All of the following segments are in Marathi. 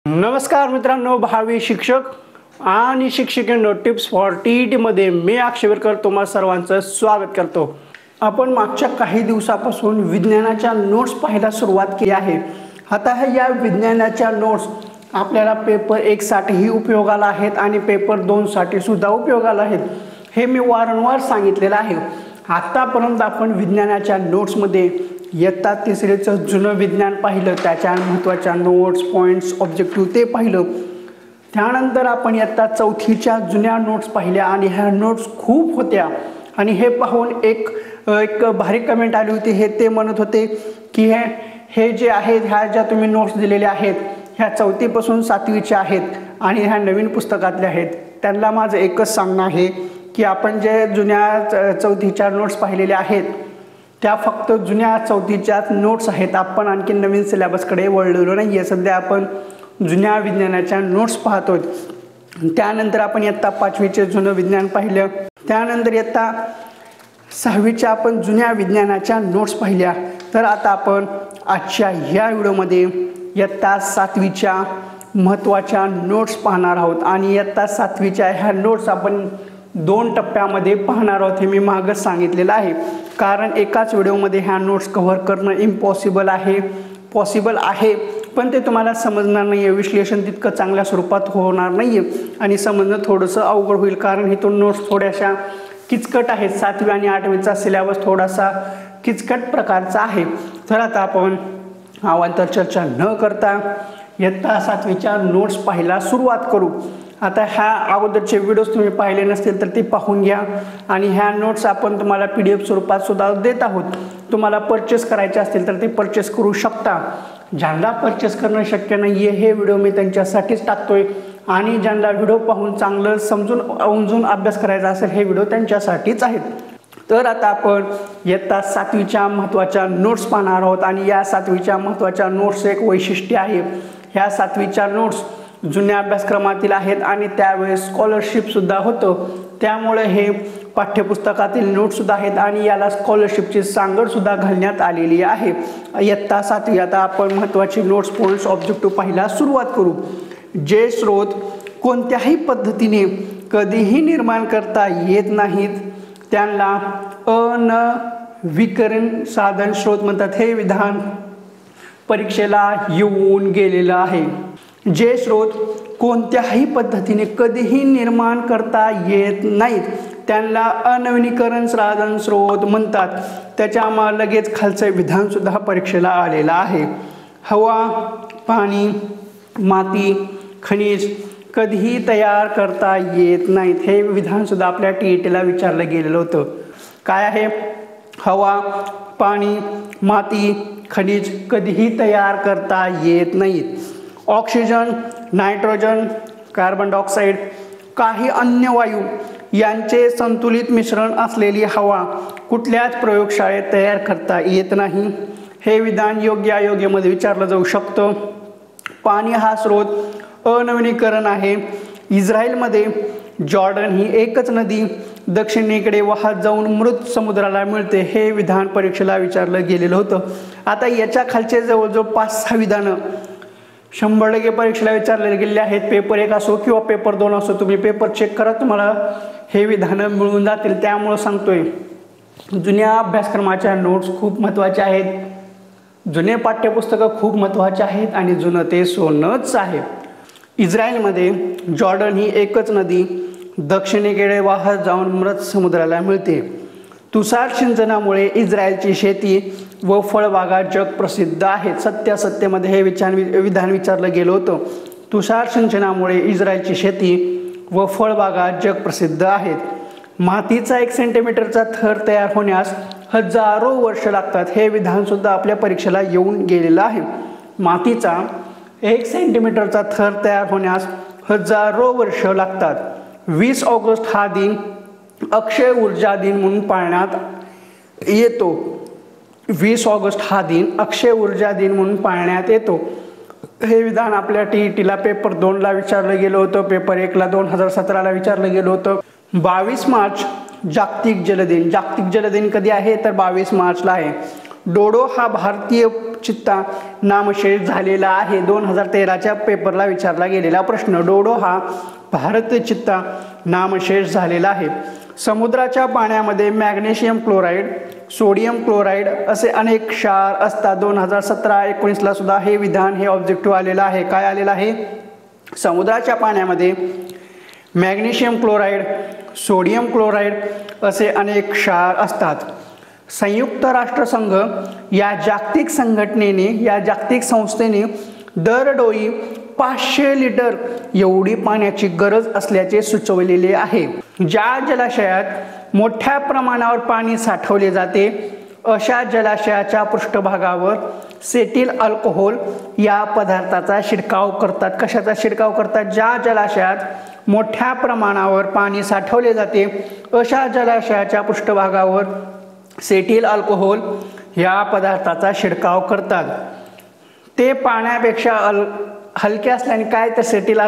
नमस्कार मित्रांनो, भावी शिक्षक आणि शिक्षिकेंनो, टिप्स फॉर टीईटी मध्ये मी अक्षयकर तुम्हा सर्वांचं स्वागत करतो। आपण मागच्या काही दिवसापासून विज्ञानाच्या नोट्स पाहायला सुरुवात केली आहे। आता या विज्ञानाच्या नोट्स आपल्याला पेपर 1 साठीही उपयोगाला आहेत आणि पेपर 2 साठी सुद्धा उपयोगाला आहेत, हे मी वारंवार सांगितलेलं आहे। आतापर्यंत आपण विज्ञानाच्या नोट्स मध्ये इयत्ता 3चं जुनं विज्ञान पाहिलं, त्याच्या महत्त्वाच्या नोट्स, पॉइंट्स, ऑब्जेक्टिव्ह ते पाहिलं। त्यानंतर आपण इयत्ता 4च्या जुन्या नोट्स पाहिल्या आणि ह्या नोट्स खूप होत्या आणि हे पाहून एक भारी कमेंट आली होती। ते म्हणत होते की हे जे आहेत, ह्या ज्या तुम्ही नोट्स दिलेल्या आहेत ह्या 4थी पासून 7वीच्या आहेत आणि ह्या नवीन पुस्तकातल्या आहेत। त्यांना माझं एकच सांगणं आहे की आपण जे जुन्या 4थीच्या नोट्स पाहिलेल्या आहेत त्या फक्त जुन्या 4थीच्याच नोट्स आहेत। आपण आणखी नवीन सिलेबसकडे वळलेलो नाही आहे। सध्या आपण जुन्या विज्ञानाच्या नोट्स पाहतोय। त्यानंतर आपण इयत्ता 5वीचे जुनं विज्ञान पाहिलं, त्यानंतर इयत्ता 6वीच्या आपण जुन्या विज्ञानाच्या नोट्स पाहिल्या। तर आता आपण आजच्या या व्हिडिओमध्ये इयत्ता 7वीच्या महत्त्वाच्या नोट्स पाहणार आहोत आणि इयत्ता 7वीच्या ह्या नोट्स आपण 2 टप्प्यामध्ये पाहणार आहोत। हे मी मागच सांगितलेलं आहे, कारण एकाच व्हिडिओमध्ये ह्या नोट्स कव्हर करणं इम्पॉसिबल आहे। पॉसिबल आहे पण ते तुम्हाला समजणार नाही आहे, विश्लेषण तितकं चांगल्या स्वरूपात होणार नाही आहे आणि समजणं थोडंसं अवघड होईल, कारण इथून नोट्स थोड्याशा किचकट आहेत। 7वी आणि 8वीचा सिलेबस थोडासा किचकट प्रकारचा आहे। तर आता आपण अवांतर चर्चा न करता इयत्ता 7वीच्या नोट्स पाहायला सुरुवात करू। आता ह्या अगोदरचे व्हिडिओज तुम्ही पाहिले नसतील तर ते पाहून घ्या आणि ह्या नोट्स आपण तुम्हाला PDF स्वरूपात सुद्धा देत आहोत। तुम्हाला परचेस करायचे असतील तर ते परचेस करू शकता। ज्यांना परचेस करणं शक्य नाही आहे हे व्हिडिओ मी त्यांच्यासाठीच टाकतोय आणि ज्यांना व्हिडिओ पाहून चांगलं समजून अभ्यास करायचा असेल हे व्हिडिओ त्यांच्यासाठीच आहेत। तर आता आपण इयत्ता 7वीच्या महत्त्वाच्या नोट्स पाहणार आहोत आणि या 7वीच्या महत्त्वाच्या नोट्स एक वैशिष्ट्य आहे, ह्या 7वीच्या नोट्स जुन्या अभ्यासक्रमातील आहेत आणि त्यावेळेस स्कॉलरशिप सुद्धा होतं, त्यामुळे हे पाठ्यपुस्तकातील नोट्स सुद्धा आहेत आणि याला स्कॉलरशिपची सांगड सुद्धा घालण्यात आलेली आहे। इयत्ता 7वी आता आपण महत्त्वाचे नोट्स, पॉइंट्स, ऑब्जेक्टिव्ह पाहायला सुरुवात करू। जे स्रोत कोणत्याही पद्धतीने कधीही निर्माण करता येत नाहीत त्यांना अनवीकरण साधन स्रोत म्हणतात। हे विधान परीक्षेला येऊन गेलेलं आहे। जे स्रोत कोणत्याही पद्धतीने कधीही निर्माण करता येत नाहीत त्यांना अनवीकरण साधन स्रोत म्हणतात। त्याच्या लगेच खालचं विधान सुद्धा परीक्षेला आलेलं आहे। हवा, पाणी, माती, खनिज कधीही तयार करता येत नाहीत, हे विधान सुद्धा आपल्या TETला विचारलं गेलेलं होतं। काय आहे? हवा, पाणी, माती, खनिज कधीही तयार करता येत नाहीत। ऑक्सिजन, नायट्रोजन, कार्बन डायऑक्साईड, काही अन्य वायू यांचे संतुलित मिश्रण असलेली हवा कुठल्याच प्रयोगशाळेत तयार करता येत नाही, हे विधान योग्य अयोग्यमध्ये विचारलं जाऊ शकतं। पाणी हा स्रोत अनवीकरण आहे। इस्रायलमध्ये जॉर्डन ही एकच नदी दक्षिणेकडे वाहत जाऊन मृत समुद्राला मिळते, हे विधान परीक्षेला विचारलं गेलेलं होतं। आता याच्या खालचे जवळजवळ 5-6 विधानं 100% परीक्षेला विचारले गेलेले आहेत। पेपर 1 असो किंवा पेपर 2 असो, तुम्ही पेपर चेक करा, तुम्हाला हे विधानं मिळून जातील। त्यामुळे सांगतोय जुन्या अभ्यासक्रमाच्या नोट्स खूप महत्त्वाच्या आहेत, जुने पाठ्यपुस्तकं खूप महत्त्वाचे आहेत आणि जुनं ते सोनंच आहे। इस्रायलमध्ये जॉर्डन ही एकच नदी दक्षिणेकडे वाहत जाऊन मृत समुद्राला मिळते। तुषार सिंचनामुळे इस्रायलची शेती व फळबागा जग प्रसिद्ध आहेत। सत्यामध्ये हे विधान विचारलं गेलं होतं। तुषार सिंचनामुळे इस्रायलची शेती व फळबागा जग प्रसिद्ध आहेत। मातीचा 1 सेंटीमीटरचा थर तयार होण्यास हजारो वर्ष लागतात, हे विधान सुद्धा आपल्या परीक्षेला येऊन गेलेलं आहे। मातीचा 1 सेंटीमीटरचा थर तयार होण्यास हजारो वर्ष लागतात। 20 ऑगस्ट हा दिन अक्षय ऊर्जा दिन म्हणून पाळण्यात येतो। 20 ऑगस्ट हा दिन अक्षय ऊर्जा दिन म्हणून पाळण्यात येतो, हे विधान आपल्या TETला पेपर 2ला विचारलं गेलं होतं, पेपर 1ला 2017ला विचारलं गेलं होतं। 22 मार्च जागतिक जल दिन। जागतिक जल दिन कधी आहे तर 22 मार्चला आहे। डोडो हा भारतीय चित्ता नामशेष झालेला आहे? 2013च्या पेपरला विचारला गेलेला प्रश्न. डोडो हा भारत चित्ता नामशेष झालेला आहे. समुद्राच्या पाण्यामध्ये मॅग्नेशियम क्लोराईड, सोडियम क्लोराईड असे अनेक क्षार असतात. 2017-19ला सुद्धा हे विधान, हे ऑब्जेक्टिव्ह आलेलं आहे. काय आलेलं आहे? समुद्राच्या पाण्यामध्ये मॅग्नेशियम क्लोराईड, सोडियम क्लोराईड असे अनेक क्षार असतात. संयुक्त राष्ट्रसंघ या जागतिक संघटनेने, या जागतिक संस्थेने दरडोई 500 लिटर एवढी पाण्याची गरज असल्याचे सुचवलेले आहे. ज्या जलाशयात मोठ्या प्रमाणावर पाणी साठवले जाते अशा जलाशयाच्या पृष्ठभागावर सेटिल अल्कोहोल या पदार्थाचा शिडकाव करतात. कशाचा शिडकाव करतात? ज्या जलाशयात मोठ्या प्रमाणावर पाणी साठवले जाते अशा जलाशयाच्या पृष्ठभागावर सेटिल अल्कोहोल या पदार्थाचा शिडकाव करतात. ते पाण्यापेक्षा हलके असल्याने काय तर सेटिल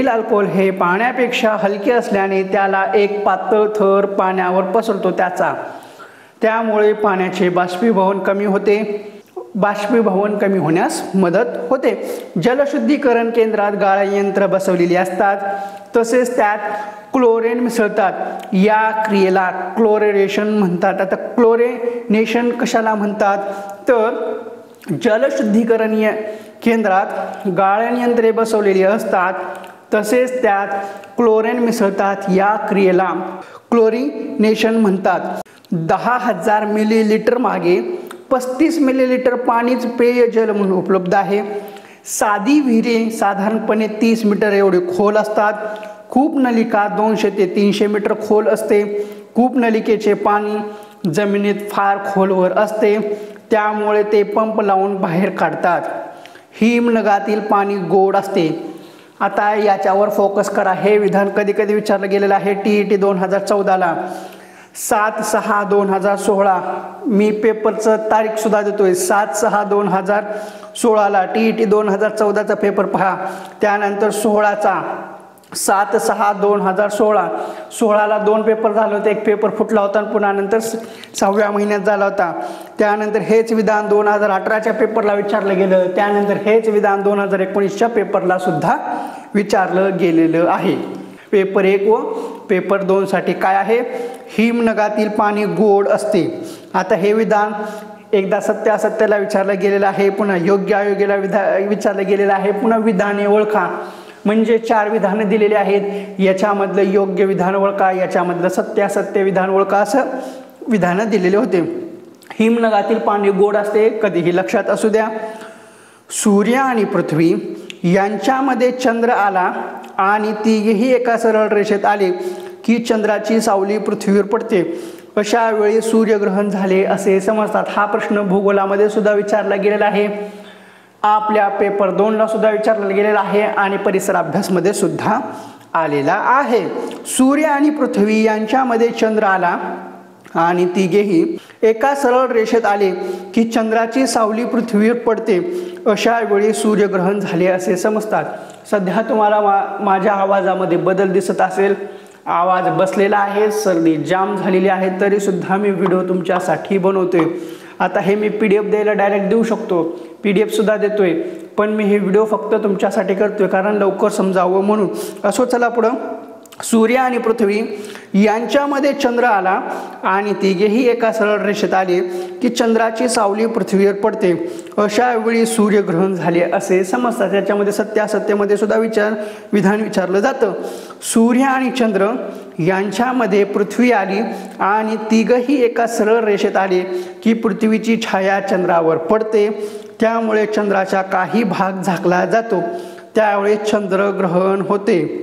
अल्कोहोल हे पाण्यापेक्षा हलके असल्याने त्याला एक पातळ थर पाण्यावर पसरतो त्यामुळे पाण्याचे बाष्पीभवन कमी होण्यास मदत होते. जलशुद्धीकरण केंद्रात गाळण यंत्र बसवलेली असतात, तसेच त्यात क्लोरीन मिसळतात. या क्रियेला क्लोरिनेशन म्हणतात. आता क्लोरिनेशन कशाला म्हणतात? तर जलशुद्धीकरण केंद्रात गाळण यंत्रे बसवलेली असतात, तसेच त्यात क्लोरीन मिसळतात. या क्रियेला क्लोरिनेशन म्हणतात. 10,000 मिलीलिटर मागे 35 मिलीलिटर पाणीच पेयजल म्हणून उपलब्ध आहे. साधी विहिरी साधारणपणे 30 मीटर एवढे खोल असतात. कूप नलिका 200 ते 300 मीटर खोल असते. कूप नलिकेचे पाणी जमिनीत फार खोलवर असते, त्यामुळे ते पंप लावून बाहेर काढतात. हिमनगातील पाणी गोड असते. आता याच्यावर फोकस करा. हे विधान कधी कधी विचारलं गेलेलं आहे. TET 2014ला 7/6/2016. मी पेपरचं तारीख सुद्धा देतोय. 7/6/2016ला TET 2014चा पेपर पहा. त्यानंतर 7/6/2016. 16ला 2 पेपर झाले होते. एक पेपर फुटला होता आणि पुन्हा नंतर 6व्या महिन्यात झाला होता. त्यानंतर हेच विधान 2018च्या पेपरला विचारलं गेलं. त्यानंतर हेच विधान 2019च्या पेपरला सुद्धा विचारलं गेलेलं आहे. पेपर 1 व पेपर 2 साठी काय आहे? हिमनगातील पाणी गोड असते. आता हे विधान एकदा सत्य असत्याला विचारलं गेलेलं आहे, पुन्हा योग्य अयोग्याला विचारलं गेलेलं आहे. पुन्हा विधाने ओळखा, म्हणजे 4 विधानं दिलेली आहेत. याच्यामधलं योग्य विधान ओळखा, याच्यामधलं सत्य असत्य विधान ओळखा, असं विधानं दिलेले होते. हिमनगातील पाणी गोड असते, कधीही लक्षात असू द्या. सूर्य आणि पृथ्वी यांच्यामध्ये चंद्र आला आणि तिघेही एका सरळ रेषेत आले की चंद्राची सावली पृथ्वीवर पडते. अशा वेळी सूर्यग्रहण झाले असे समजतात. हा प्रश्न भूगोलामध्ये सुद्धा विचारला गेलेला आहे. आपल्या पेपर 2ला सुद्धा विचारला गेलेला आहे आणि परिसर अभ्यासमध्ये सुद्धा आलेला आहे. सूर्य आणि पृथ्वी यांच्यामध्ये चंद्र आला आणि तिघेही एका सरळ रेषेत आले की चंद्राची सावली पृथ्वीवर पडते. अशा वेळी सूर्यग्रहण झाले असे समजतात. सध्या तुम्हाला माझ्या आवाजामध्ये बदल दिसत असेल. आवाज बसलेला आहे, सर्दी जाम झालेली आहे, तरी सुद्धा मी व्हिडिओ तुमच्यासाठी बनवतोय. आता हे मी PDF द्यायला डायरेक्ट देऊ शकतो, PDF सुद्धा देतोय, पण मी हे व्हिडिओ फक्त तुमच्यासाठी करतोय कारण लवकर समजावं म्हणून. असो, चला पुढं. सूर्य आणि पृथ्वी यांच्यामध्ये चंद्र आला आणि तिघेही एका सरळ रेषेत आले की चंद्राची सावली पृथ्वीवर पडते. अशा वेळी सूर्यग्रहण झाले असे समजतात. त्याच्यामध्ये सत्य असत्यमध्ये सुद्धा विधान विचारलं जातं. सूर्य आणि चंद्र यांच्यामध्ये पृथ्वी आली आणि तिघही एका सरळ रेषेत आले की पृथ्वीची छाया चंद्रावर पडते, त्यामुळे चंद्राचा काही भाग झाकला जातो, त्यावेळी चंद्रग्रहण होते.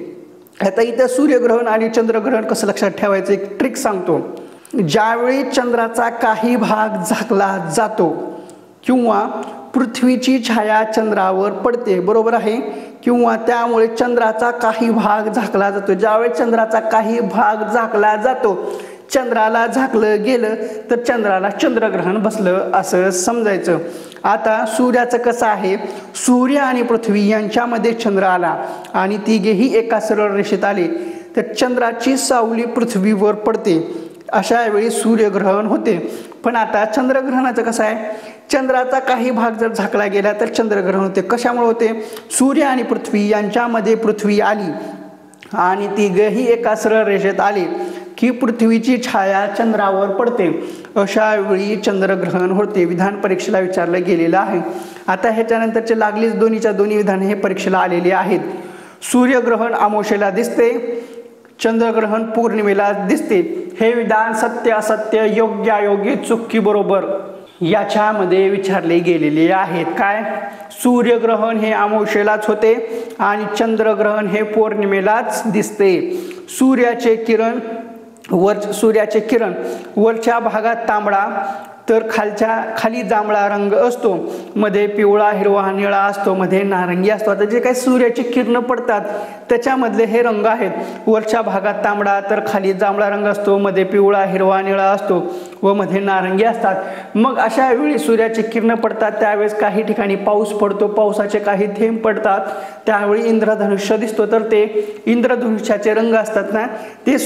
आता इथं सूर्यग्रहण आणि चंद्रग्रहण कसं लक्षात ठेवायचं एक ट्रिक सांगतो. ज्यावेळी चंद्राचा काही भाग झाकला जातो किंवा पृथ्वीची छाया चंद्रावर पडते, बरोबर आहे, किंवा त्यामुळे चंद्राचा काही भाग झाकला जातो. ज्यावेळी चंद्राचा काही भाग झाकला जातो, चंद्राला झाकलं गेलं तर चंद्राला चंद्रग्रहण बसलं असं समजायचं. आता सूर्याचं कसं आहे? सूर्य आणि पृथ्वी यांच्यामध्ये चंद्र आला आणि तिघेही एका सरळ रेषेत आले तर चंद्राची सावली पृथ्वीवर पडते. अशा वेळी सूर्यग्रहण होते. पण आता चंद्रग्रहणाचं कसं आहे? चंद्राचा काही भाग जर झाकला गेला तर चंद्रग्रहण होते. कशामुळे होते? सूर्य आणि पृथ्वी यांच्यामध्ये पृथ्वी आली आणि तिघही एका सरळ रेषेत आले की पृथ्वीची छाया चंद्रावर पडते. अशा वेळी चंद्रग्रहण होते. विधान परीक्षेला विचारलं गेलेलं आहे. आता ह्याच्यानंतरचे लागलीच दोन्ही विधान हे परीक्षेला आलेले आहेत. सूर्यग्रहण अमावस्येला दिसते, चंद्रग्रहण पौर्णिमेला दिसते. हे विधान सत्य असत्य, योग्य अयोग्य, चुकी बरोबर याच्यामध्ये विचारले गेलेले आहेत. काय? सूर्यग्रहण हे अमावस्येलाच होते आणि चंद्रग्रहण हे पौर्णिमेलाच दिसते. सूर्याचे किरण वरच्या भागात तांबडा तर खाली जांभळा रंग असतो, मध्ये पिवळा हिरवा निळा असतो, मध्ये नारंगी असतो. आता जे काही सूर्याची किरण पडतात त्याच्यामधले हे रंग आहेत. वरच्या भागात तांबडा तर खाली जांभळा रंग असतो, मध्ये पिवळा हिरवा निळा असतो व मध्ये नारंगी असतात. मग अशा वेळी सूर्याची किरण पडतात त्यावेळेस काही ठिकाणी पाऊस पडतो, पावसाचे काही थेंब पडतात, त्यावेळी इंद्रधनुष्य दिसतो. तर ते इंद्रधनुष्याचे रंग असतात ना, ते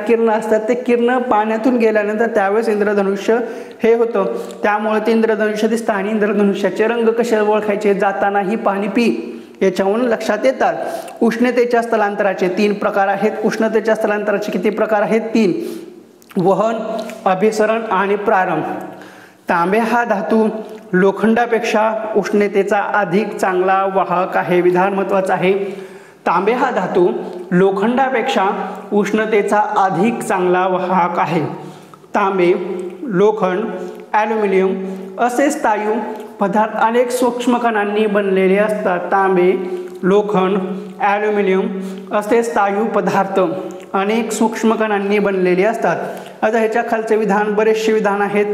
किरण असतात. ते किरण पाण्यातून गेल्यानंतर त्यावेळेस इंद्रधनुष्य हे होतं. त्यामुळे ते इंद्रधनुष्य दिसतं. आणि इंद्रधनुष्याचे रंग कसे ओळखायचे? जातानाही पाणी पी याच्यावरून लक्षात येतात. उष्णतेच्या स्थलांतराचे 3 प्रकार आहेत. उष्णतेच्या स्थलांतराचे किती प्रकार आहेत? 3. वहन, अभिसरण आणि प्रारंभ. तांबे हा धातू लोखंडापेक्षा उष्णतेचा अधिक चांगला वाहक आहे. विधान महत्वाचं आहे. तांबे हा धातू लोखंडापेक्षा उष्णतेचा अधिक चांगला वाहक आहे. तांबे, लोखंड, ॲल्युमिनियम असे स्थायू पदार्थ अनेक सूक्ष्म कणांनी बनलेले असतात. तांबे, लोखंड, ॲल्युमिनियम असे स्थायू पदार्थ अनेक सूक्ष्म कणांनी बनलेले असतात. आता ह्याच्या खालचे विधान, बरेचसे विधान आहेत,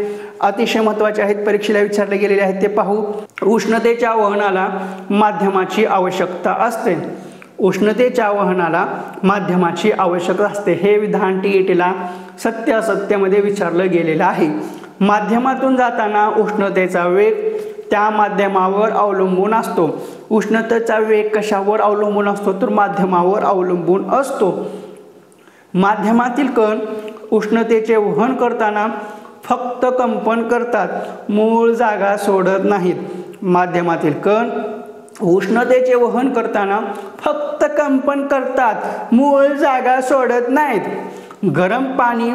अतिशय महत्त्वाचे आहेत, परीक्षेला विचारले गेलेले आहेत, ते पाहू. उष्णतेच्या वहनाला माध्यमाची आवश्यकता असते. उष्णतेच्या वहनाला माध्यमाची आवश्यकता असते. हे विधान TETला सत्य असत्यमध्ये विचारलं गेलेलं आहे. माध्यमातून जाताना उष्णतेचा वेग त्या माध्यमावर अवलंबून असतो. उष्णतेचा वेग कशावर अवलंबून असतो? तर माध्यमावर अवलंबून असतो. माध्यमातील कण उष्णतेचे वहन करताना फक्त कंपन करतात, मूळ जागा सोडत नाहीत. माध्यमातील कण उष्णतेचे वहन करताना फक्त कंपन करतात, मूळ जागा सोडत नाहीत. गरम पाणी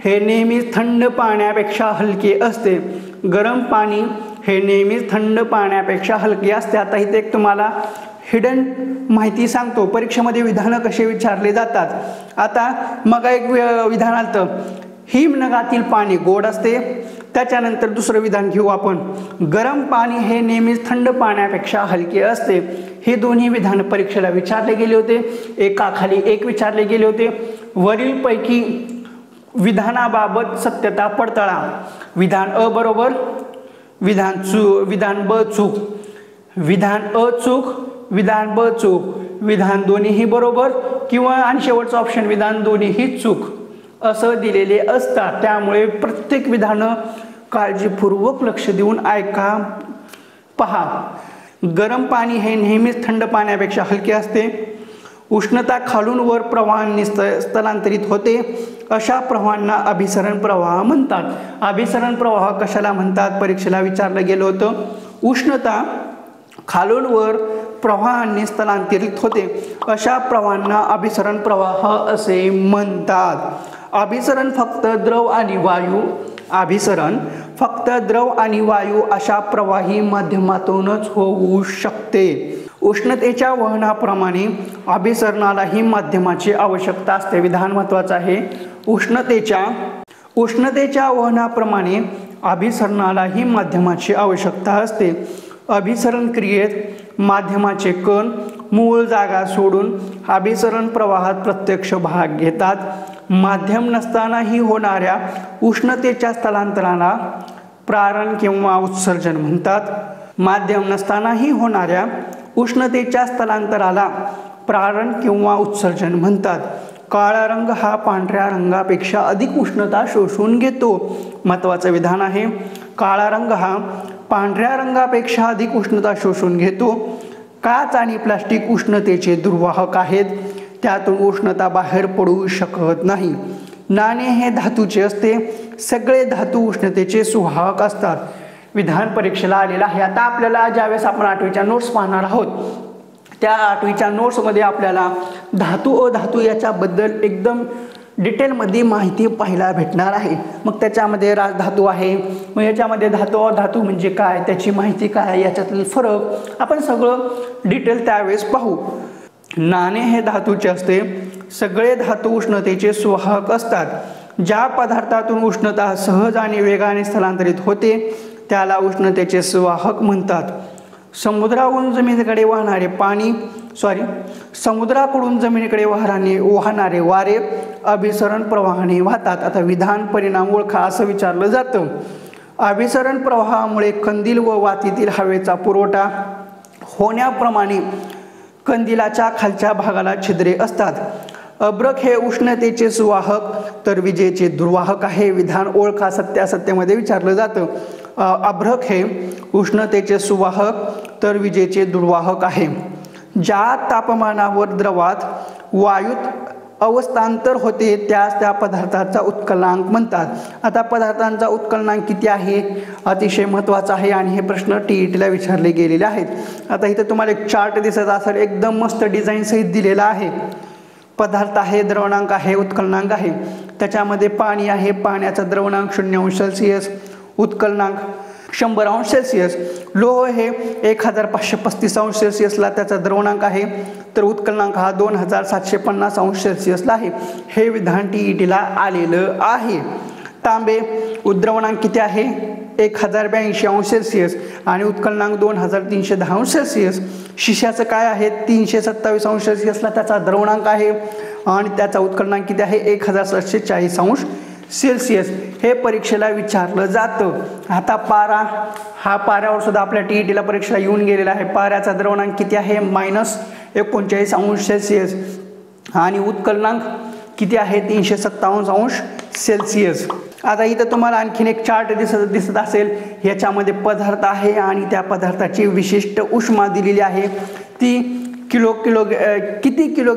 हे नेहमीच थंड पाण्यापेक्षा हलके असते. गरम पाणी हे नेहमीच थंड पाण्यापेक्षा हलके असते. आता इथे एक तुम्हाला हिडन माहिती सांगतो, परीक्षेमध्ये विधानं कसे विचारले जातात. आता मग एक विधान आलं, हिमनगातील पाणी गोड असते. त्याच्यानंतर दुसरं विधान घेऊ आपण, गरम पाणी हे नेहमीच थंड पाण्यापेक्षा हलके असते. हे दोन्ही विधान परीक्षेला विचारले गेले होते, एकाखाली एक विचारले गेले होते. वरीलपैकी विधानाबाबत सत्यता पडताळा. विधान अ बरोबर, विधान ब चूक, विधान अ चूक, विधान ब चूक, विधान दोन्हीही बरोबर किंवा आणि शेवटचं ऑप्शन विधान दोन्हीही चूक असं दिलेले असतात. त्यामुळे प्रत्येक विधानं काळजीपूर्वक लक्ष देऊन ऐका, पहा. गरम पाणी हे नेहमीच थंड पाण्यापेक्षा हलके असते. उष्णता खालून वर प्रवाहांनी स्थलांतरित होते. अशा प्रवाहांना अभिसरण प्रवाह म्हणतात. अभिसरण प्रवाह कशाला म्हणतात? परीक्षेला विचारलं गेलं होतं. उष्णता खालून वर प्रवाहांनी स्थलांतरित होते, अशा प्रवाहांना अभिसरण प्रवाह असे म्हणतात. अभिसरण फक्त द्रव आणि वायू अशा प्रवाही माध्यमातूनच होऊ शकते. उष्णतेच्या वहनाप्रमाणे अभिसरणालाही माध्यमाची आवश्यकता असते. विधान महत्वाचं आहे. उष्णतेच्या वहनाप्रमाणे अभिसरणालाही माध्यमाची आवश्यकता असते. अभिसरण क्रियेत माध्यमाचे कण मूळ जागा सोडून अभिसरण प्रवाहात प्रत्यक्ष भाग घेतात. माध्यम नसतानाही होणाऱ्या उष्णतेच्या स्थलांतराला प्रारण किंवा उत्सर्जन म्हणतात. माध्यम नसतानाही होणाऱ्या उष्णतेच्या स्थलांतराला प्रारण किंवा उत्सर्जन म्हणतात. काळा रंग हा पांढऱ्या रंगापेक्षा अधिक उष्णता शोषून घेतो. महत्त्वाचं विधान आहे. काळा रंग हा पांढऱ्या रंगापेक्षा अधिक उष्णता शोषून घेतो. काच आणि प्लास्टिक उष्णतेचे दुर्वाहक आहेत, त्यातून उष्णता बाहेर पडू शकत नाही. नाणे हे धातूचे असते. सगळे धातू उष्णतेचे सुवाहक असतात. विधान परीक्षेला आलेला आहे। आता आपल्याला ज्यावेळेस आपण 8वीच्या नोट्स पाहणार आहोत, त्या 8वीच्या नोट्समध्ये आपल्याला धातू अधातू याच्याबद्दल एकदम डिटेलमध्ये माहिती पाहायला भेटणार आहे। मग त्याच्यामध्ये राजधातू आहे, मग याच्यामध्ये धातू अधातू म्हणजे काय, त्याची माहिती काय, याच्यातील फरक आपण सगळं डिटेल त्यावेळेस पाहू। नाणे हे धातूचे असते। सगळे धातू उष्णतेचे सुवाहक असतात। ज्या पदार्थातून उष्णता सहज आणि वेगाने स्थलांतरित होते त्याला उष्णतेचे सुवाहक म्हणतात। समुद्राकडून जमिनीकडे वाहणारे वारे अभिसरण प्रवाहाने वाहतात। आता विधान परिणाम ओळखा असं विचारलं जातं। अभिसरण प्रवाहामुळे कंदील व वातीतील हवेचा पुरवठा होण्याप्रमाणे कंदिलाच्या खालच्या भागाला छिद्रे असतात। अभ्रक हे उष्णतेचे सुवाहक तर विजेचे दुर्वाहक आहे। विधान ओळखा सत्यासत्यामध्ये विचारलं जातं। अभ्रक हे उष्णतेचे सुवाहक तर विजेचे दुर्वाहक आहे। ज्या तापमानावर द्रवात वायूत अवस्थांतर होते त्यास त्या पदार्थाचा उत्कलनांक म्हणतात। आता पदार्थांचा उत्कलनांक किती आहे अतिशय महत्त्वाचा आहे आणि हे प्रश्न TETला विचारले गेलेले आहेत। आता इथे तुम्हाला एक चार्ट दिसत असेल, एकदम मस्त डिझाईन सहित दिलेला आहे। पदार्थ आहे, द्रवणांक आहे, उत्कलनांक आहे। त्याच्यामध्ये पाणी आहे, पाण्याचा द्रवणांक 0°C, उत्कलनांक 100°C। लोह हे 1535°C त्याचा द्रवणांक आहे, तर उत्कलनांक हा 2750°C आहे। हे विधान TETला आलेलं आहे। तांबे द्रवणांक किती आहे 1082°C आणि उत्कलनांक 2310°C। शिशाचं काय आहे 327°C त्याचा द्रवणांक आहे आणि त्याचा उत्कलनांक किती आहे 1740°C। हे परीक्षेला विचारलं जातं। आता पारा, हा पाऱ्यावर सुद्धा आपल्या TETला परीक्षेला येऊन गेलेला आहे। पाऱ्याचा द्रवणांक किती आहे -39°C आणि उत्कलनांक किती आहे 357°C। आता इथं तुम्हाला आणखीन एक चार्ट दिसत असेल, ह्याच्यामध्ये पदार्थ आहे आणि त्या पदार्थाची विशिष्ट उष्मा दिलेली आहे। ती किती किलो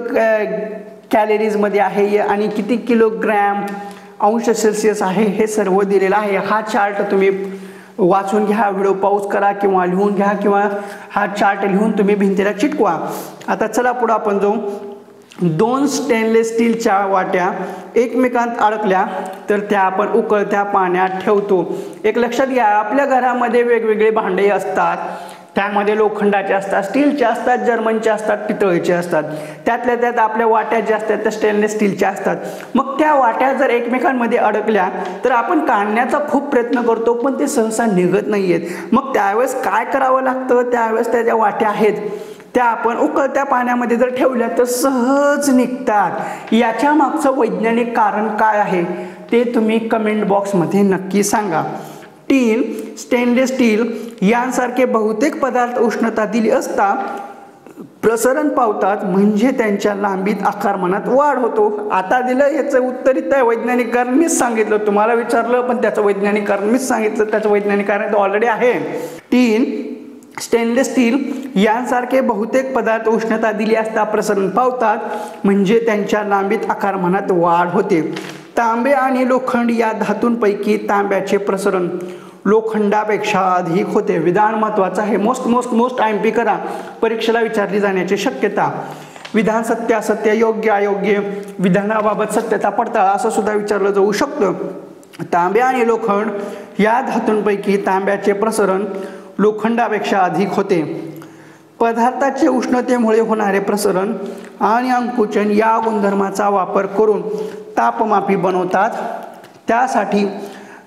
कॅलरीजमध्ये आहे आणि किती किलोग्रॅम °C आहे हे सर्व दिलेलं आहे। हा चार्ट तुम्ही वाचून घ्या, व्हिडिओ पॉज करा किंवा लिहून घ्या किंवा हा चार्ट लिहून तुम्ही भिंतीला चिटकवा। आता चला पुढे आपण जाऊ। 2 स्टेनलेस स्टीलच्या वाट्या एकमेकांत अडकल्या तर त्या आपण उकळत्या पाण्यात ठेवतो। एक लक्षात घ्या, आपल्या घरामध्ये वेगवेगळे भांडे असतात, त्यामध्ये लोखंडाचे असतात, स्टीलचे असतात, जर्मनचे असतात, पितळेचे असतात। त्यातल्या त्यात आपल्या वाट्या ज्या असतात त्या स्टेनलेस स्टीलच्या असतात। मग त्या वाट्या जर एकमेकांमध्ये अडकल्या तर आपण काढण्याचा खूप प्रयत्न करतो पण ते सहसा निघत नाहीयेत। मग त्यावेळेस काय करावं लागतं, त्यावेळेस त्या ज्या वाट्या आहेत त्या आपण उकळत्या पाण्यामध्ये जर ठेवल्या तर सहज निघतात। याच्या मागचं वैज्ञानिक कारण काय आहे ते तुम्ही कमेंट बॉक्समध्ये नक्की सांगा। टीन, स्टेनलेस स्टील यांसारखे बहुतेक पदार्थ उष्णता दिली असता प्रसरण पावतात म्हणजे त्यांच्या लांबीत आकारमानात वाढ होतो। आता दिलं याचं उत्तरित आहे वैज्ञानिक कारण मीच सांगितलं, तुम्हाला विचारलं पण त्याचं वैज्ञानिक कारण मीच सांगितलं, त्याचं वैज्ञानिक कारण ऑलरेडी आहे। टीन, स्टेनलेस स्टील यांसारखे बहुतेक पदार्थ उष्णता दिली असता प्रसरण पावतात म्हणजे त्यांच्या लांबीत आकारमानात वाढ होते। तांबे आणि लोखंड या धातूंपैकी तांब्याचे प्रसरण लोखंडापेक्षा अधिक होते। विधान महत्वाचं आहे, मोस्ट MP करा, परीक्षेला विचारली जाण्याची शक्यता। विधान सत्य असत्य, योग्य अयोग्य, विधानाबाबत सत्यता पडताळ असं सुद्धा विचारलं जाऊ शकतं। तांबे आणि लोखंड या धातूंपैकी तांब्याचे प्रसरण लोखंडापेक्षा अधिक होते। पदार्थाचे उष्णतेमुळे होणारे प्रसरण आणि अंकुचन या गुणधर्माचा वापर करून तापमापी बनवतात। त्यासाठी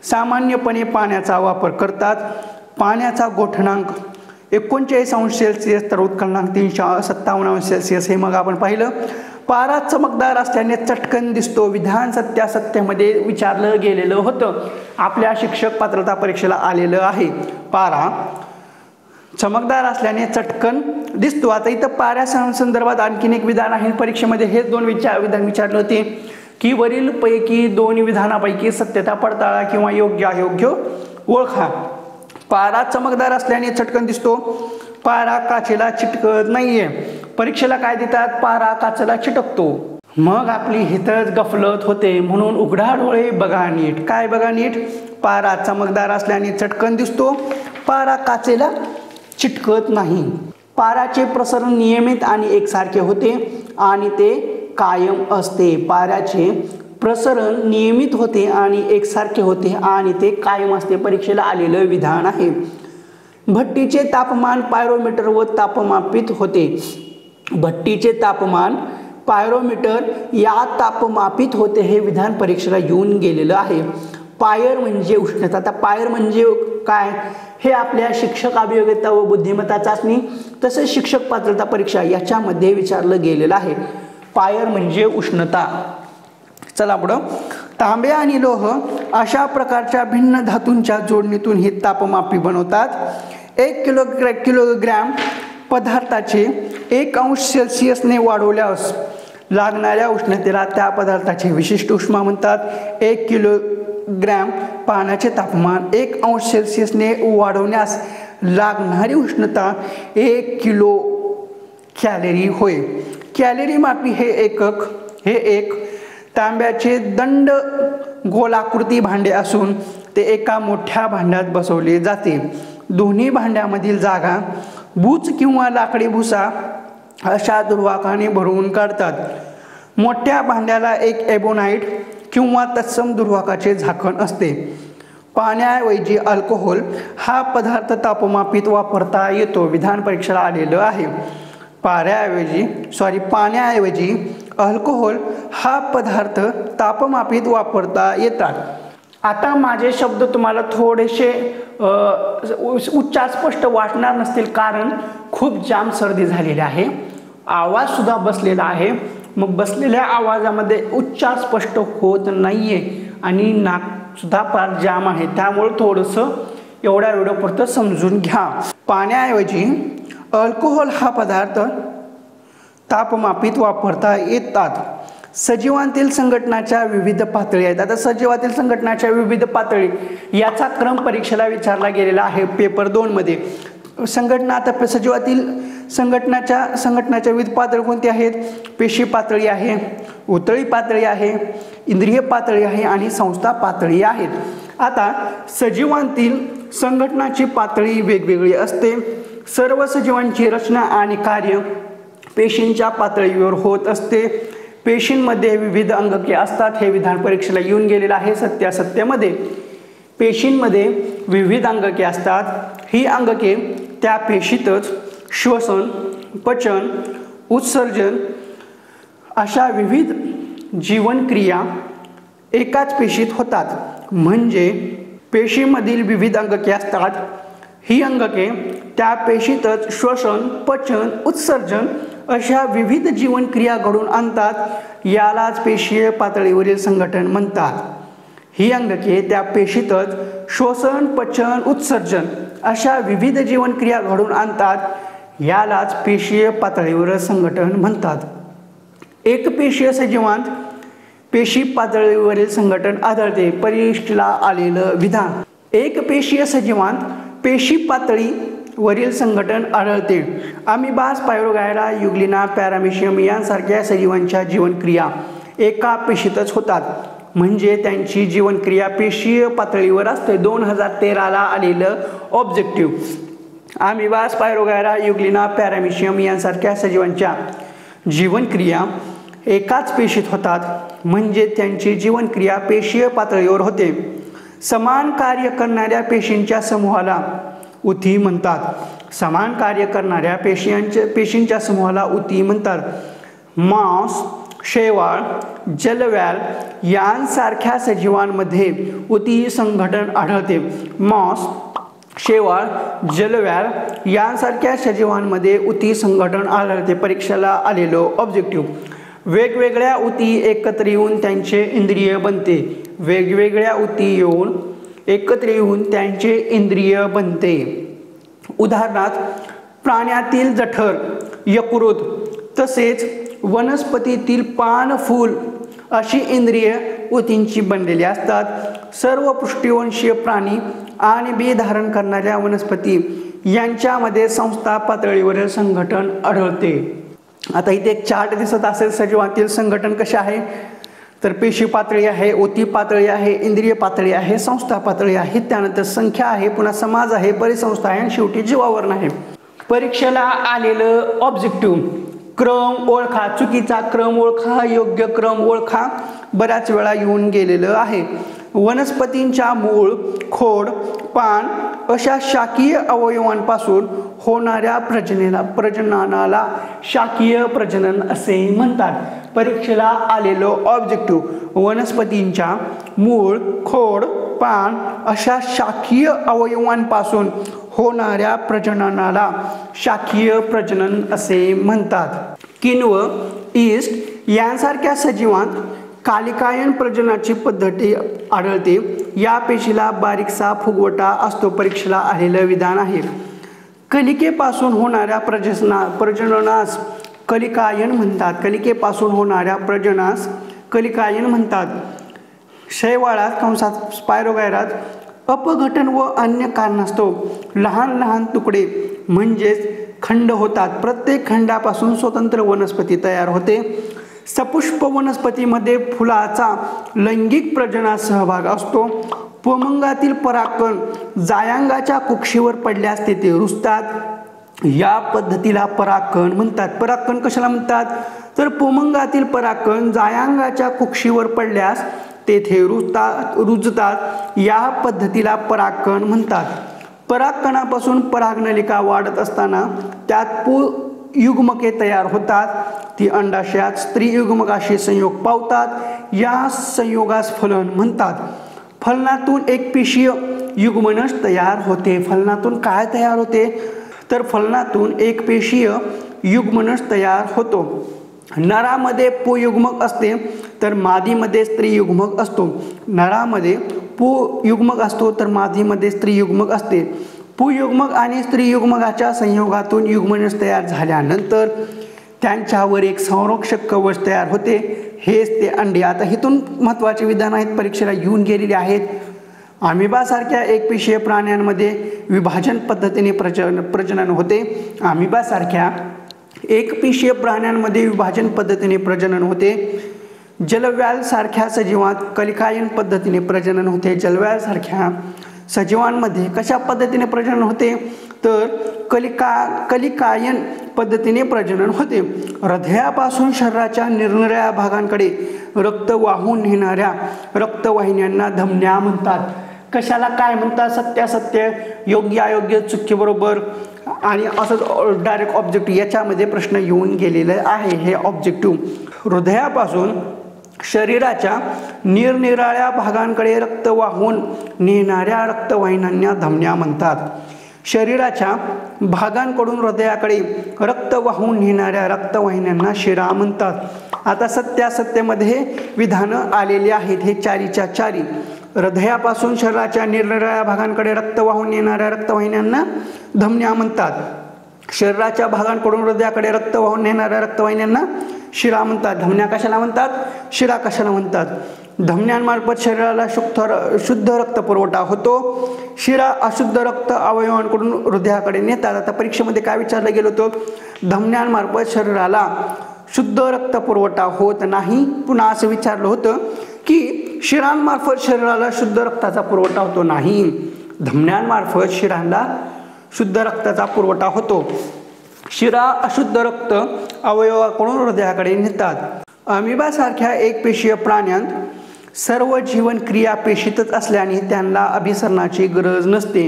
सामान्यपणे पाण्याचा वापर करतात। पाण्याचा गोठणांक 39°C तर उत्कलनांक 357°C हे मग आपण पाहिलं। पारा चमकदार असल्याने चटकन दिसतो। विधान सत्यासत्यामध्ये विचारलं गेलेलं होतं, आपल्या शिक्षक पात्रता परीक्षेला आलेलं आहे। पारा चमकदार असल्याने चटकन दिसतो। आता इथं पाऱ्या संदर्भात आणखीन एक विधान आहे परीक्षेमध्ये, हेच 2 विधान विचारले होते की वरील पैकी 2 विधानापैकी सत्यता पडताळा किंवा योग्य अयोग्य ओळखा। पारा चमकदार असल्याने चटकन दिसतो, पारा काचेला चिटकत नाहीये। परीक्षेला काय देतात, पारा काचेला चिटकतो। मग आपली हितच गफलत होते, म्हणून उघडा डोळे बघा नीट। काय बघा नीट, पारा चमकदार असल्याने चटकन दिसतो. पारा काचेला चिटकत नाही. पाऱ्याचे प्रसरण नियमित आणि एकसारखे होते आणि ते कायम असते. पाऱ्याचे प्रसरण नियमित होते आणि एकसारखे होते आणि ते कायम असते. परीक्षेला आलेलं विधान आहे. भट्टीचे तापमान पायरोमीटर व तापमापित होते. भट्टीचे तापमान पायरोमीटर या तापमापित होते हे विधान परीक्षेला येऊन गेलेलं आहे. पायर म्हणजे उष्णता. आता पायर म्हणजे काय हे आपल्या शिक्षक अभियोग्यता व बुद्धिमत्ता चाचणी तसेच शिक्षक पात्रता परीक्षा याच्यामध्ये विचारलं गेलेलं आहे. पायर म्हणजे उष्णता. चला पुढं. तांबे आणि लोह अशा प्रकारच्या भिन्न धातूंच्या जोडणीतून हे तापमापी बनवतात. 1 किलोग्रॅम पदार्थाचे 1 अंश सेल्सिअसने वाढवल्यास लागणाऱ्या उष्णतेला त्या पदार्थाचे विशिष्ट उष्मा म्हणतात. 1 किलोग्रॅम पाण्याचे तापमान 1 अंश सेल्सिअसने वाढवण्यास लागणारी उष्णता 1 किलो कॅलरी होय. कॅलरी मापी हे एक तांब्याचे दंड गोलाकृती भांडे असून ते एका मोठ्या भांड्यात बसवले जाते. दोन्ही भांड्यामधील जागा बूच किंवा लाकडी भुसा अशा दुर्वाकाने भरवून काढतात. मोठ्या भांड्याला एक एबोनाइट किंवा तत्सम दुर्वाकाचे झाकण असते. पाण्याऐवजी अल्कोहोल हा पदार्थ तापमापीत वापरता येतो. विधान परीक्षेला आलेलं आहे. पाण्याऐवजी अल्कोहोल हा पदार्थ तापमापीत वापरता येतात. आता माझे शब्द तुम्हाला थोडेसे उच्चार स्पष्ट वाटणार नसतील कारण खूप जाम सर्दी झालेली आहे. आवाज सुद्धा बसलेला आहे. मग बसलेल्या आवाजामध्ये उच्चार स्पष्ट होत नाहीये आणि नाक सुद्धा फार जाम आहे. त्यामुळे थोडंसं एवढ्या व्हिडिओपुरतं समजून घ्या. पाण्याऐवजी अल्कोहोल हा पदार्थ तापमापीत वापरता येतात. सजीवांतील संघटनाच्या विविध पातळी आहेत. आता सजीवातील संघटनाच्या विविध पातळी याचा क्रम परीक्षेला विचारला गेलेला आहे पेपर 2 मध्ये. संघटना आता सजीवातील संघटनाच्या विविध पातळी कोणती आहेत? पेशी पातळी आहे, उतळी पातळी आहे, इंद्रिय पातळी आहे आणि संस्था पातळी आहेत. आता सजीवांतील संघटनाची पातळी वेगवेगळी असते. सर्व सजीवांची रचना आणि कार्य पेशींच्या पातळीवर होत असते. पेशींमध्ये विविध अंगके असतात. हे विधान परीक्षेला येऊन गेलेलं आहे सत्यासत्यामध्ये. पेशींमध्ये विविध अंगके असतात. ही अंगके त्या पेशीतच श्वसन, पचन, उत्सर्जन अशा विविध जीवनक्रिया एकाच पेशीत होतात. म्हणजे पेशीमधील विविध अंगके असतात. ही अंगके त्या पेशीतच श्वसन, पचन, उत्सर्जन अशा विविध जीवनक्रिया घडून आणतात. यालाच पेशीय पातळीवरील संघटन म्हणतात. ही अंगके त्या पेशीतच श्वसन, पचन, उत्सर्जन अशा विविध जीवनक्रिया घडून आणतात. यालाच पेशीय पातळीवर संघटन म्हणतात. एकपेशीय सजीवांत पेशी पातळीवरील संघटन आढळते. परीक्षेला आलेलं विधान. एकपेशीय सजीवांत पेशी पातळीवरील संघटन आढळते. अमिबास, पायरोगायरा, युग्लिना, पॅरामेशियम यांसारख्या सजीवांच्या जीवनक्रिया एका पेशीतच होतात. म्हणजे त्यांची जीवनक्रिया पेशीय पातळीवर असते. 2013ला आलेलं ऑब्जेक्टिव्ह. अमिबास, पायरोगायरा, युग्लिना, पॅरामेशियम यांसारख्या सजीवांच्या जीवनक्रिया एकाच पेशीत होतात. म्हणजे त्यांची जीवनक्रिया पेशीय पातळीवर होते. समान कार्य करणाऱ्या पेशींच्या समूहाला उती म्हणतात. समान कार्य करणाऱ्या पेशींच्या समूहाला उती म्हणतात. मांस, शेवाळ, जलव्याल यांसारख्या सजीवांमध्ये उती संघटन आढळते. मांस, शेवाळ, जलव्याल यांसारख्या सजीवांमध्ये उती संघटन आढळते. परीक्षेला आलेलो ऑब्जेक्टिव्ह. वेगवेगळ्या उती एकत्र येऊन त्यांचे इंद्रिय बनते. वेगवेगळ्या उती येऊन एकत्र येऊन त्यांचे इंद्रिय बनते. उदाहरणार्थ प्राण्यातील जठर, यकृत तसेच वनस्पतीतील पान, फूल अशी इंद्रिय उतींची बनलेली असतात. सर्व पृष्ठवंशीय प्राणी आणि बी धारण करणाऱ्या वनस्पती यांच्यामध्ये संस्था पातळीवरील संघटन आढळते. आता इथे एक चार्ट दिसत असेल सजीवांतील संघटन कसे आहे. तर पेशी पातळी आहे, ओती पातळी आहे, इंद्रिय पातळी आहे, संस्था पातळी आहे, त्यानंतर संख्या आहे, पुन्हा समाज आहे, परिसंस्था आहे आणि शेवटी जीवावरण आहे. परीक्षेला आलेलं ऑब्जेक्टिव्ह क्रम ओळखा, चुकीचा क्रम ओळखा, योग्य क्रम ओळखा बऱ्याच वेळा येऊन गेलेलं आहे. वनस्पतींच्या मूळ, खोड, पान अशा शाकीय अवयवांपासून होणाऱ्या प्रजननाला शाकीय प्रजनन असे म्हणतात. परीक्षेला आलेलं ऑब्जेक्टिव्ह वनस्पतींच्या मूळ, खोड, पान अशा शाकीय अवयवांपासून होणाऱ्या प्रजननाला शाकीय प्रजनन असे म्हणतात. किण्व, ईस्ट यांसारख्या सजीवांत कालिकायन प्रजनाची पद्धती आढळते. या पेशीला बारीकसा फुगवटा असतो. परीक्षेला आलेलं विधान आहे. कलिकेपासून होणाऱ्या प्रजननास कलिकायन म्हणतात. कलिकेपासून होणाऱ्या प्रजनास कलिकायन म्हणतात. शैवाळात कंसात स्पायरोगायरात अपघटन व अन्य कारणास्तव लहान लहान तुकडे म्हणजेच खंड होतात. प्रत्येक खंडापासून स्वतंत्र वनस्पती तयार होते. सपुष्प वनस्पतीमध्ये फुलाचा लैंगिक प्रजनात सहभाग असतो. पुमंगातील परागकण जायांगाच्या कुक्षीवर पडल्यास तेथे रुजतात. या पद्धतीला परागकण म्हणतात. परागकण कशाला म्हणतात? तर पुमंगातील परागकण जायांगाच्या कुक्षीवर पडल्यास तेथे रुजतात. या पद्धतीला परागकण म्हणतात. परागकणापासून परागनलिका वाढत असताना त्यात युग्मके तयार होतात. ती अंडाशयात स्त्री युग्मकाशी संयोग पावतात. या संयोगास फलन म्हणतात. फलनातून एक पेशीय युग्मनस तयार होते. फलनातून काय तयार होते? तर फलनातून एक पेशीय युग्मनस तयार होतो. नरामध्ये पुयुग्मक असते तर मादीमध्ये स्त्री युग्मक असतो. नरामध्ये पुयुग्मक असतो तर मादीमध्ये स्त्री युग्मक असते. पुयुग्मक आणि स्त्रीयुग्मकाच्या संयोगातून युग्मनस तयार झाल्यानंतर त्यांच्यावर एक संरक्षक कवच तयार होते. हेच ते अंडे. आता इथून महत्त्वाचे विधान आहेत, परीक्षेला येऊन गेलेले आहेत. अमिबासारख्या एकपेशीय प्राण्यांमध्ये विभाजन पद्धतीने प्रजनन होते. अमिबासारख्या एकपेशीय प्राण्यांमध्ये विभाजन पद्धतीने प्रजनन होते. जलव्यालसारख्या सजीवांत कलिकायन पद्धतीने प्रजनन होते. जलव्यालसारख्या सजीवांमध्ये कशा पद्धतीने प्रजनन होते? तर कलिकायन पद्धतीने प्रजनन होते. हृदयापासून शरीराच्या निरनिराळ्या भागांकडे रक्त वाहून नेणाऱ्या रक्तवाहिन्यांना धमन्या म्हणतात. कशाला काय म्हणतात? सत्यासत्य, योग्य अयोग्य, चुकी बरोबर आणि असंच डायरेक्ट ऑब्जेक्टिव्ह याच्यामध्ये प्रश्न येऊन गेलेले आहे. हे ऑब्जेक्टिव्ह हृदयापासून शरीराच्या निरनिराळ्या भागांकडे रक्त वाहून नेणाऱ्या रक्तवाहिन्यांना धमन्या म्हणतात. शरीराच्या भागांकडून हृदयाकडे रक्त वाहून नेणाऱ्या रक्तवाहिन्यांना शिरा म्हणतात. आता सत्यासत्यामध्ये विधानं आलेली आहेत. हे चारीच्या चारी. हृदयापासून शरीराच्या निरनिराळ्या भागांकडे रक्त वाहून नेणाऱ्या रक्तवाहिन्यांना धमन्या म्हणतात. शरीराच्या भागांकडून हृदयाकडे रक्त वाहून नेणाऱ्या रक्तवाहिन्यांना शिरा म्हणतात. धमन्या कशाला म्हणतात? शिरा कशाला म्हणतात? धमन्यांमार्फत शरीराला शुद्ध रक्त पुरवठा होतो. शिरा अशुद्ध रक्त अवयवांकडून हृदयाकडे नेतात. आता परीक्षेमध्ये काय विचारलं गेलं होतं? धमन्यांमार्फत शरीराला शुद्ध रक्त पुरवठा होत नाही. पुन्हा असं विचारलं होतं की शिरांमार्फत शरीराला शुद्ध रक्ताचा पुरवठा होतो नाही. धमन्यांमार्फत शिरांना शुद्ध रक्ताचा पुरवठा होतो. शिरा अशुद्ध रक्त अवयवाकडून हृदयाकडे नेतात. अमिबासारख्या एकपेशीय प्राण्यांत सर्व जीवन क्रिया पेशीतच असल्याने त्यांना अभिसरणाची गरज नसते.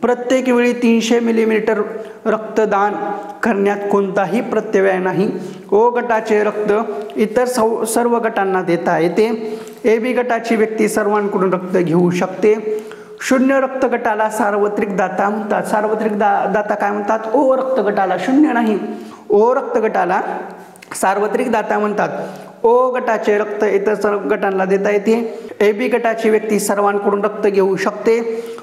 प्रत्येक वेळी 300 मिलीमीटर रक्तदान करण्यात कोणताही प्रत्यय नाही. ओ गटाचे रक्त इतर सर्व गटांना देता येते. ए बी गटाची व्यक्ती सर्वांकडून रक्त घेऊ शकते. शून्य रक्त गटाला सार्वत्रिक दाता म्हणतात. सार्वत्रिक दाता काय म्हणतात? ओ रक्त गटाला. शून्य नाही, ओ रक्त गटाला सार्वत्रिक दाता म्हणतात. ओ गटाचे रक्त इतर सर्व गटांना देता येते. ए बी गटाची व्यक्ती सर्वांकडून रक्त घेऊ शकते.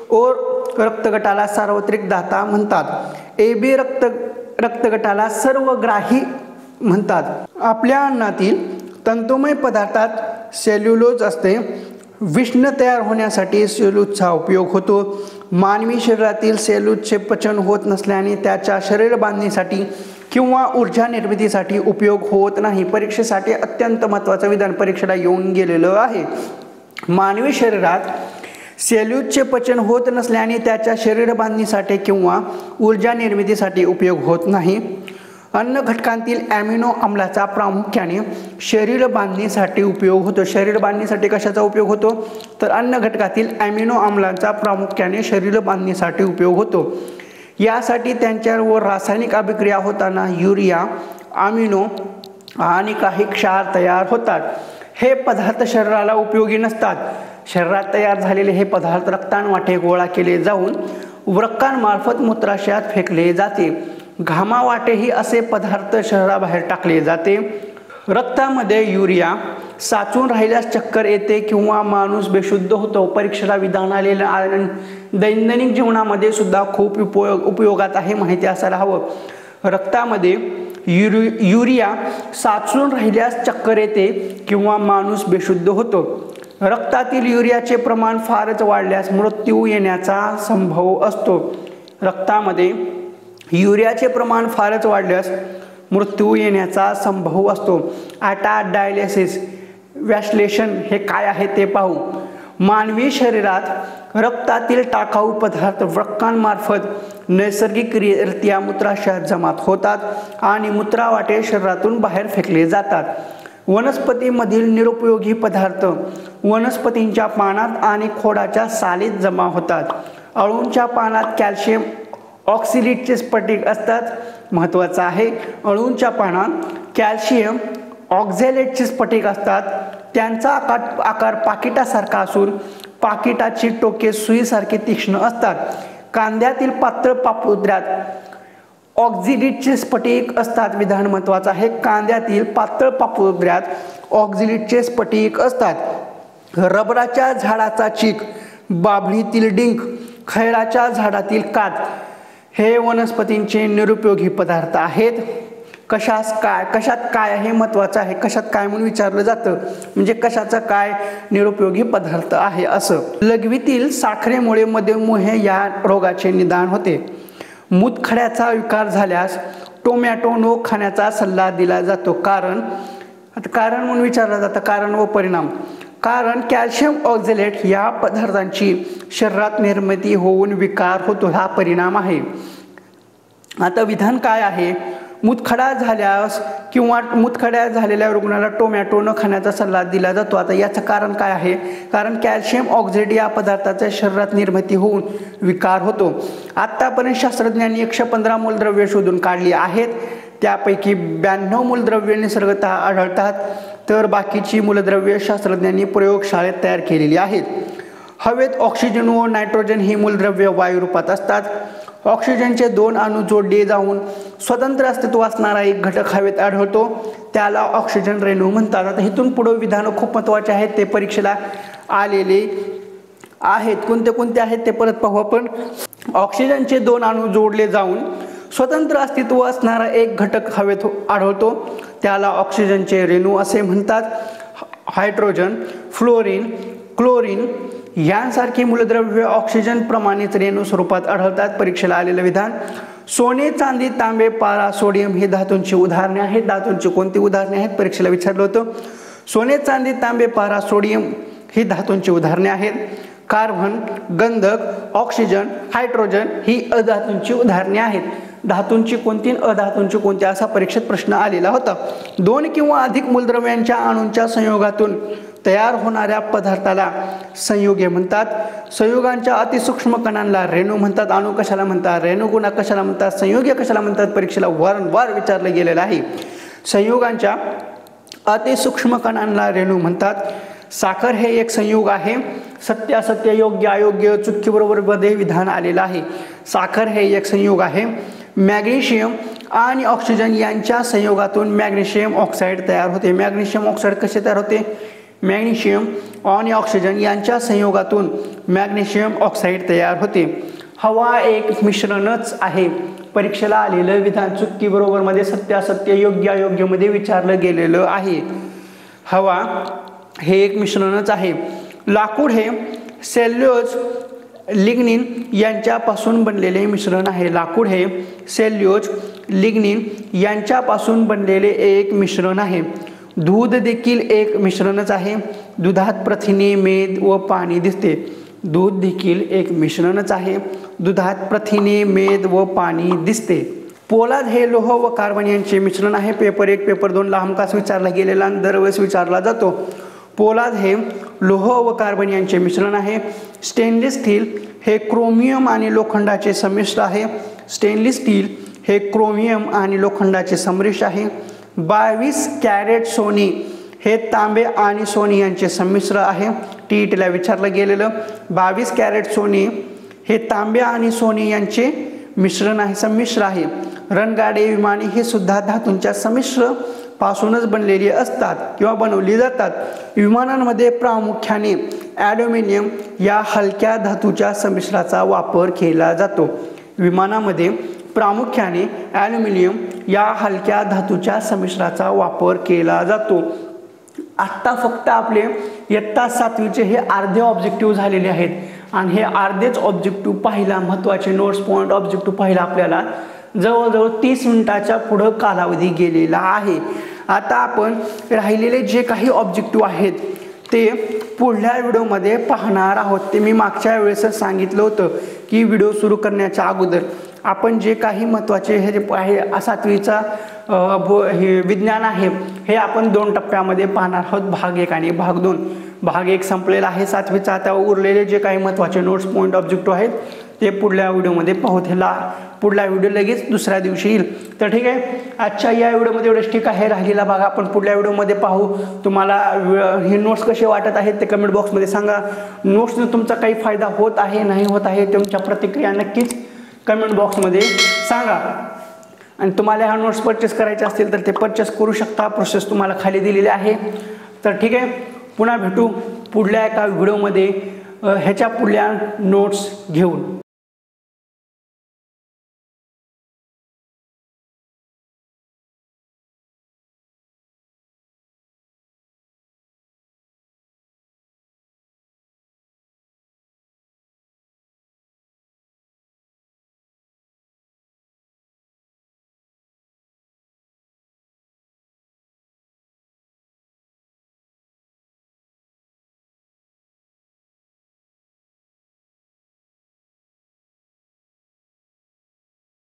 ओ रक्त गटाला सार्वत्रिक दाता म्हणतात. ए बी रक्त गटाला सर्वग्राही म्हणतात. आपल्या अन्नातील तंतुमय पदार्थात सेल्युलोज असते. विष्ण तयार होण्यासाठी सेल्युलोजचा उपयोग होतो. मानवी शरीरातील सेल्युलोजचे पचन होत नसल्याने त्याच्या शरीर बांधणीसाठी किंवा ऊर्जा निर्मितीसाठी उपयोग होत नाही. परीक्षेसाठी अत्यंत महत्त्वाचं विधान परीक्षेला येऊन गेलेलं आहे. मानवी शरीरात सेल्यूलोजचे पचन होत नसल्याने त्याच्या शरीर बांधणीसाठी किंवा ऊर्जा निर्मितीसाठी उपयोग होत नाही. अन्न घटकांतील ॲमिनो आम्लाचा प्रामुख्याने शरीर बांधणीसाठी उपयोग होतो. शरीर बांधणीसाठी कशाचा उपयोग होतो? तर अन्न घटकातील ॲमिनो आम्लांचा प्रामुख्याने शरीर बांधणीसाठी उपयोग होतो. यासाठी त्यांच्यावर रासायनिक अभिक्रिया होताना युरिया, अमिनो आणि काही क्षार तयार होतात. हे पदार्थ शरीराला उपयोगी नसतात. शरीरात तयार झालेले हे पदार्थ रक्तांवाटे गोळा केले जाऊन वृक्कांमार्फत मूत्राशयात फेकले जाते. घामावाटेही असे पदार्थ शरीराबाहेर टाकले जाते. रक्तामध्ये युरिया साचून राहिल्यास चक्कर येते किंवा माणूस बेशुद्ध होतो. परीक्षेला विधान आलेलं आणि दैनंदिन जीवनामध्ये सुद्धा खूप उपयोगात आहे, माहिती असायला हवं. रक्तामध्ये युरिया साचून राहिल्यास चक्कर येते किंवा माणूस बेशुद्ध होतो. रक्तातील युरियाचे प्रमाण फारच वाढल्यास मृत्यू येण्याचा संभव असतो. रक्तामध्ये युरियाचे प्रमाण फारच वाढल्यास मृत्यू येण्याचा संभव असतो. आता डायलिसिस व्याश्लेषण हे काय आहे ते पाहू. मानवी शरीरात रक्तातील टाकाऊ पदार्थ वृक्कांमार्फत नैसर्गिकरित्या मूत्राशयात जमा होतात आणि मूत्रावाटे शरीरातून बाहेर फेकले जातात. वनस्पतीमधील निरुपयोगी पदार्थ वनस्पतींच्या पानात आणि खोडाच्या सालीत जमा होतात. अळूंच्या पानात कॅल्शियम ऑक्सिलेटचे स्फटिक असतात. महत्त्वाचं आहे, अळूंच्या पानात कॅल्शियम ऑक्झॅलेटचे स्फटिक असतात. त्यांचा आकार पाकिटासारखा असून पाकिटाची टोके सुईसारखी तीक्ष्ण असतात. कांद्यातील पातळ पापुद्र्यात ऑक्झिलेटचे स्फटिक असतात. विधान महत्त्वाचं आहे, कांद्यातील पातळ पापुद्र्यात ऑक्झिलेटचे स्फटिक असतात. रबराच्या झाडाचा चीक, बाभळीतील डिंक, खैराच्या झाडातील कात हे वनस्पतींचे निरुपयोगी पदार्थ आहेत. कशात काय हे महत्त्वाचं आहे. कशात काय म्हणून विचारलं जातं, म्हणजे कशाचं काय निरुपयोगी पदार्थ आहे असं. लघवीतील साखरेमुळे मधुमेह या रोगाचे निदान होते. मूतखड्याचा विकार झाल्यास टोमॅटो न खाण्याचा सल्ला दिला जातो. कारण म्हणून विचारलं जातं, कारण व परिणाम. कारण कॅल्शियम ऑक्झॅलेट या पदार्थांची शरीरात निर्मिती होऊन विकार होतो, हा परिणाम आहे. आता विधान काय आहे? मूतखडा झाल्यास किंवा मूतखड्या झालेल्या रुग्णाला टोमॅटो न खाण्याचा सल्ला दिला जातो. आता याचं कारण काय आहे? कारण कॅल्शियम ऑक्झॅलेट या पदार्थाच्या शरीरात निर्मिती होऊन विकार होतो. आत्तापर्यंत शास्त्रज्ञांनी 115 मूलद्रव्ये शोधून काढली आहेत. त्यापैकी 92 मूलद्रव्ये निसर्गतः आढळतात, तर बाकीची मूलद्रव्ये शास्त्रज्ञांनी प्रयोगशाळेत तयार केलेली आहेत. हवेत ऑक्सिजन व नायट्रोजन ही मूलद्रव्ये वायुरूपात असतात. ऑक्सिजनचे 2 अणू जोडले जाऊन स्वतंत्र अस्तित्व असणारा एक घटक हवेत आढळतो, त्याला ऑक्सिजन रेणू म्हणतात. आता इथून पुढे विधानं खूप महत्त्वाचे आहेत, ते परीक्षेला आलेले आहेत. कोणते आहेत ते परत पाहू आपण. ऑक्सिजनचे 2 अणू जोडले जाऊन स्वतंत्र अस्तित्व असणारा एक घटक हवेत आढळतो, त्याला ऑक्सिजनचे रेणू असे म्हणतात. हायड्रोजन, फ्लोरीन, क्लोरीन यांसारखी मूलद्रव्ये ऑक्सिजन प्रमाणेच रेणू स्वरूपात आढळतात. परीक्षेला आलेलं विधान. सोने, चांदी, तांबे, पारा, सोडियम ही धातूंची उदाहरणे आहेत. धातूंची कोणती उदाहरणे आहेत? परीक्षेला विचारलं होतं. सोने, चांदी, तांबे, पारा, सोडियम ही धातूंची उदाहरणे आहेत. कार्बन, गंधक, ऑक्सिजन, हायड्रोजन ही अधातूंची उदाहरणे आहेत. धातूंची कोणती, अधातूंची कोणती असा परीक्षेत प्रश्न आलेला होता. 2 किंवा अधिक मूलद्रव्यांच्या अणूंच्या संयोगातून तयार होणाऱ्या पदार्थाला संयुगे म्हणतात. संयुगांच्या अतिसूक्ष्म कणांना रेणू म्हणतात. अणू कशाला म्हणतात? रेणुगुणा कशाला म्हणतात? संयुगे कशाला म्हणतात? परीक्षेला वारंवार विचारलं गेलेलं आहे. संयुगांच्या अतिसूक्ष्म कणांना रेणू म्हणतात. साखर हे एक संयुग आहे. सत्य असत्य, योग्य अयोग्य, चुटकी बरोबर मध्ये विधान आलेलं आहे. साखर हे एक संयुग आहे. मॅग्नेशियम आणि ऑक्सिजन यांच्या संयोगातून मॅग्नेशियम ऑक्साईड तयार होते. मॅग्नेशियम ऑक्साईड कसे तयार होते? मॅग्नेशियम आणि ऑक्सिजन यांच्या संयोगातून मॅग्नेशियम ऑक्साईड तयार होते. हवा एक मिश्रणच आहे. परीक्षेला आलेलं विधान चुटकी बरोबर मध्ये सत्य असत्य, योग्य अयोग्य मध्ये विचारलं गेलेलं आहे. हवा हे एक मिश्रणच आहे. लाकूड हे सेल्युलोज, लिग्निन यांच्यापासून बनलेले मिश्रण आहे. लाकूड हे सेल्युलोज, लिग्निन यांच्यापासून बनलेले एक मिश्रण आहे। दूध देखील एक मिश्रणच आहे। दुधात प्रथिने, मेद व पाणी दिसते। दूध देखील एक मिश्रणच आहे। दुधात प्रथिने, मेद व पाणी दिसते। पोलाद हे लोह व कार्बन यांचे मिश्रण आहे। पेपर 1 पेपर 2 ला हमखास विचारला गेलेला आणि दरवेळेस विचारला जातो। पोलाद हे लोह व कार्बन यांचे मिश्रण आहे। स्टेनलेस स्टील हे क्रोमियम आणि लोखंडाचे संमिश्र आहे। स्टेनलेस स्टील हे क्रोमियम आणि लोखंडाचे संमिश्र आहे। 22 कॅरेट सोने हे तांबे आणि सोने यांचे संमिश्र आहे। टीईटीला विचारलं गेलेलं 22 कॅरेट सोने हे तांबे आणि सोने यांचे मिश्रण आहे, संमिश्र आहे। रणगाडे, विमाने हे सुद्धा धातूंच्या संमिश्र पासूनच बनलेली असतात किंवा बनवली जातात। विमानांमध्ये प्रामुख्याने ॲल्युमिनियम या हलक्या धातूच्या संमिश्राचा वापर केला जातो। विमानामध्ये प्रामुख्याने ॲल्युमिनियम या हलक्या धातूच्या संमिश्राचा वापर केला जातो। आत्ता फक्त आपले इयत्ता 7वीचे हे अर्धे ऑब्जेक्टिव्ह झालेले आहेत आणि हे अर्धेच ऑब्जेक्टिव्ह पाहिला, महत्त्वाचे नोट्स पॉईंट ऑब्जेक्टिव्ह पाहिला आपल्याला जवळजवळ 30 मिनिटाच्या पुढं कालावधी गेलेला आहे। आता आपण राहिलेले जे काही ऑब्जेक्टिव्ह आहेत ते पुढल्या व्हिडिओमध्ये पाहणार आहोत। ते मी मागच्या वेळेसच सांगितलं होतं की व्हिडिओ सुरू करण्याच्या अगोदर आपण जे काही महत्त्वाचे हे जे आहे 7वीचा हे विज्ञान आहे हे आपण 2 टप्प्यामध्ये पाहणार आहोत, भाग 1 आणि भाग 2। भाग 1 संपलेला आहे 7वीचा। आता उरलेले जे काही महत्त्वाचे नोट्स पॉईंट ऑब्जेक्टिव्ह आहेत ते पुढल्या व्हिडिओमध्ये पाहू। पुढला व्हिडिओ लगेच दुसऱ्या दिवशी येईल। तर ठीक आहे, आजच्या या व्हिडिओमध्ये एवढंच ठीक आहे। राहिलेला भाग आपण पुढल्या व्हिडिओमध्ये पाहू। तुम्हाला हे नोट्स कसे वाटत आहेत ते कमेंट बॉक्समध्ये सांगा। नोट्सने तुमचा काही फायदा होत आहे नाही होत आहे तुमच्या प्रतिक्रिया नक्कीच कमेंट बॉक्समध्ये सांगा। आणि तुम्हाला ह्या नोट्स परचेस करायचे असतील तर ते परचेस करू शकता। प्रोसेस तुम्हाला खाली दिलेली आहे। तर ठीक आहे, पुन्हा भेटू पुढल्या एका व्हिडिओमध्ये ह्याच्या पुढल्या नोट्स घेऊन।